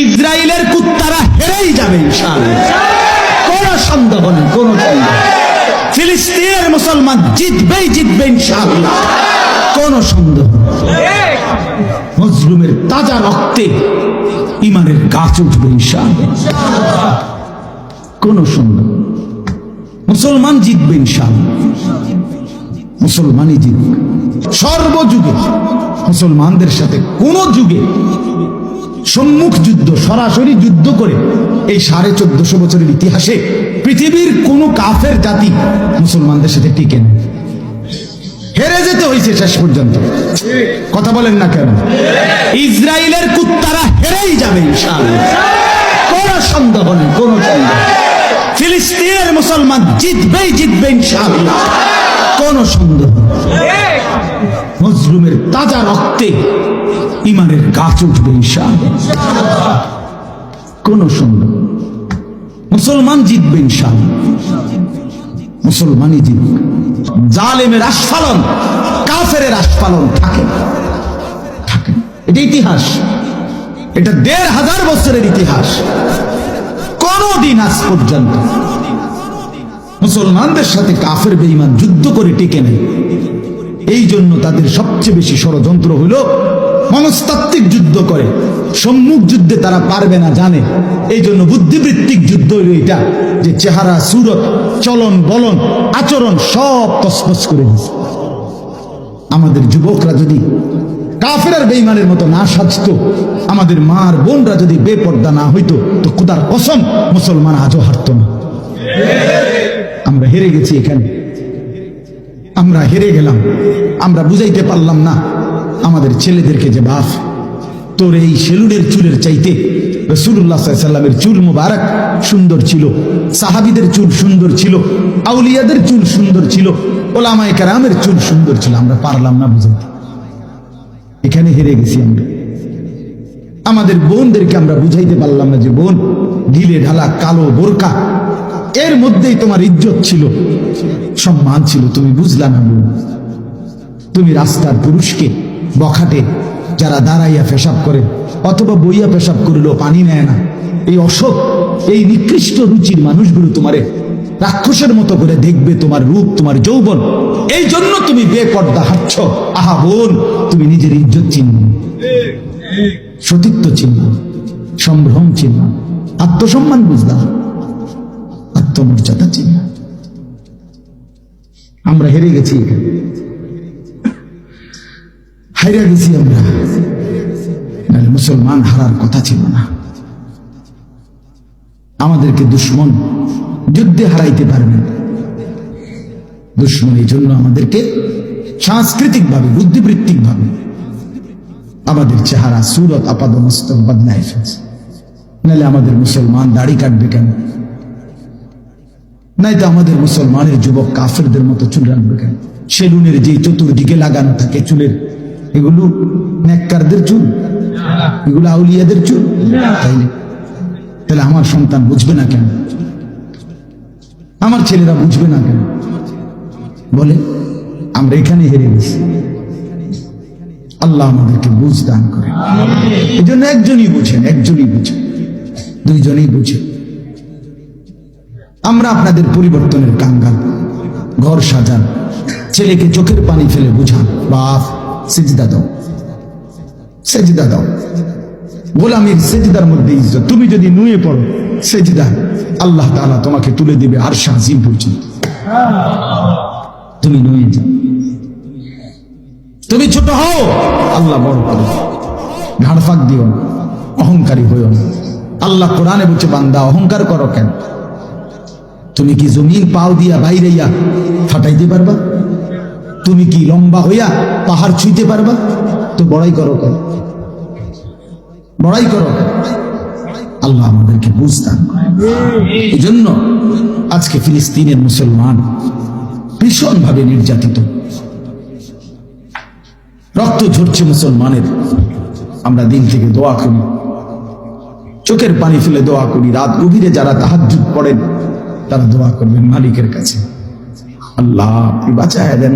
ইসরায়েলের কুত্তারা হেরেই যাবে ইনশাআল্লাহ, কোন সন্দেহ নেই, কোন সন্দেহ। ফিলিস্তিনের মুসলমান জিতবেই জিতবে ইনশাআল্লাহ, কোন সন্দেহ। মজলুমের তাজা রক্তে ইমানের গাছ উঠবে ইনশাআল্লাহ, কোন সন্দেহ। মুসলমান জিতবে ইনশাআল্লাহ, মুসলমানই জিতবে। সর্বযুগে মুসলমানদের সাথে কোন যুগে সম্মুখ যুদ্ধ, সরাসরি যুদ্ধ করে এই 1450 বছরের ইতিহাসে পৃথিবীর কোন কাফের জাতি মুসলমানদের সাথে টিকে নেই, হেরে যেতে হয়েছে শেষ পর্যন্ত। কথা বলেন না কেন? ইসরায়েলের কুত্তারা হেরেই যাবে ইনশাআল্লাহ, কোন সন্দেহ নেই, কোন সন্দেহ। ফিলিস্তিনের মুসলমান জিতবেই জিতবে ইনশাআল্লাহ, কোন সন্দেহ। মজলুমের তাজা রক্তে ইমানের গাছ উঠবে ইনশাআল্লাহ, কোন সন্দেহ। মুসলমান জিতবে ইনশাআল্লাহ, মুসলমানই জিতবে। জালেমের আস্ফালন, কাফেরের আস্ফালন থাকে থাকে। এটা ইতিহাস, এটা 1500 বছরের ইতিহাস। কোনদিন আজ পর্যন্ত মুসলমানদের সাথে কাফের বেঈমান যুদ্ধ করে টিকে নেই। এই জন্য তাদের সবচেয়ে বেশি ষড়যন্ত্র হলো মনস্তাত্ত্বিক যুদ্ধ করে, সম্মুখ যুদ্ধে তারা পারবে না জানে। এই জন্য বুদ্ধিবৃত্তিক যুদ্ধ হইল এটা, যে চেহারা, সুরত, চলন বলন, আচরণ সব তছনছ করে দিচ্ছে। আমাদের যুবকরা যদি কাফের আর বেঈমানের মতো না সাজতো, আমাদের মার বোনরা যদি বেপর্দা না হইতো, তো খোদার কসম মুসলমান আজও হারতো না। আমরা হেরে গেছি এখানে, আমরা হেরে গেলাম। আমরা বুঝাইতে পারলাম না আমাদের ছেলেদেরকে যে বাপ, তোর এই সেলুনের চুলের চাইতে রাসূলুল্লাহ সাল্লাল্লাহু আলাইহি ওয়াসাল্লামের চুল মুবারক সুন্দর ছিল, সাহাবীদের চুল সুন্দর ছিল, আউলিয়াদের চুল সুন্দর ছিল, ওলামায়ে কেরামের চুল সুন্দর ছিল। আমরা পারলাম না বুঝাইতে, এখানে হেরে গেছি আমরা। আমাদের বোনদেরকে আমরা বুঝাইতে পারলাম না যে বোন, ঢিলে ঢালা কালো বোরকা, এর মধ্যেই তোমার ইজ্জত ছিল, সম্মান ছিল। তুমি বুঝলা না বোন। তুমি রাস্তার পুরুষকে বখাটে যারা দাঁড়াইয়া পেশাব করে অথবা বইয়া পেশাব করলেও পানি নেয় না, এই অসৎ, এই নিকৃষ্ট রুচির মানুষগুলো তোমারে রাক্ষসের মতো করে দেখবে, তোমার রূপ, তোমার যৌবন। এই জন্য তুমি বেপর্দা হাঁটছ। আহা বোন, তুমি নিজের ইজ্জত চিহ্ন, সতীত্ব চিহ্ন, সম্ভ্রম চিহ্ন, আত্মসম্মান বুঝলাম, আত্মমর্যাদা চিহ্ন। আমরা হেরে গেছি, হাইরা গেছি আমরা। নাহলে মুসলমান হারার কথা ছিল না। আমাদেরকে দুশ্মন যুদ্ধে হারাইতে পারবেন। দুশ্মন এই জন্য আমাদেরকে সাংস্কৃতিক ভাবে, বুদ্ধিবৃত্তিক ভাবে আমাদের চেহারা, সুরত, আপাদ মস্তক বদলায় ফেলছে। নাহলে আমাদের মুসলমান দাড়ি কাটবে কেন? নাই তো আমাদের মুসলমানের যুবক কাফেরদের মতো চুল রাখবে কেন? সেলুনের যে চতুর্দিকে লাগানো থাকে চুলের, এগুলো নেককারদের চুল, এগুলো আউলিয়াদের চুল। তাহলে আমার সন্তান বুঝবে না কেন? আমার ছেলেরা বুঝবে না কেন? বলে আমরা এখানে হেরে গেছি। আল্লাহ আমাদেরকে বুঝ দান করে। এই জন্য একজনই বুঝেন, একজনই বুঝেন, দুইজনেই বুঝেন। আমরা আপনাদের পরিবর্তনের কাঙ্গাল। ঘর সাজান, ছেলেকে চোখের পানি ফেলে বুঝান, বাপ সেজদা দাও, সেজদা দাও। গোলামীর সেজদার মধ্যে ইজ্জত। তুমি যদি নুয়ে পড়ো সেজদা, আল্লাহ তাআলা তোমাকে তুলে দিবে আরশ আজিম পর্যন্ত। তুমি নুয়ে যাও, তুমি ছোট হও, আল্লাহ বড় করে। ঘাড় ফাঁক দিও না, অহংকারী হইও না। আল্লাহ কোরআনে বলছে, বান্দা অহংকার করো কেন? তুমি কি জমিন পাও দিয়া বাইরেইয়া ফাটাইতে পারবা? তুমি কি লম্বা হইয়া পাহাড় ছুঁইতে পারবা? তো বড়াই করো কেন? বড়াই করো কেন? আল্লাহ আমাদেরকে বুঝদান করে। এই জন্য আজকে ফিলিস্তিনের মুসলমান ভীষণ ভাবে নির্যাতিত, রক্ত ঝরছে মুসলমানের। আমরা দিন থেকে দোয়া করি, চোখের পানি ফেলে দোয়া করি। রাত গভীরে যারা তাহাজ্জুদ পড়েন তারা দোয়া করবেন মালিকের কাছে, আল্লাহ আপনি বাঁচায় দেন।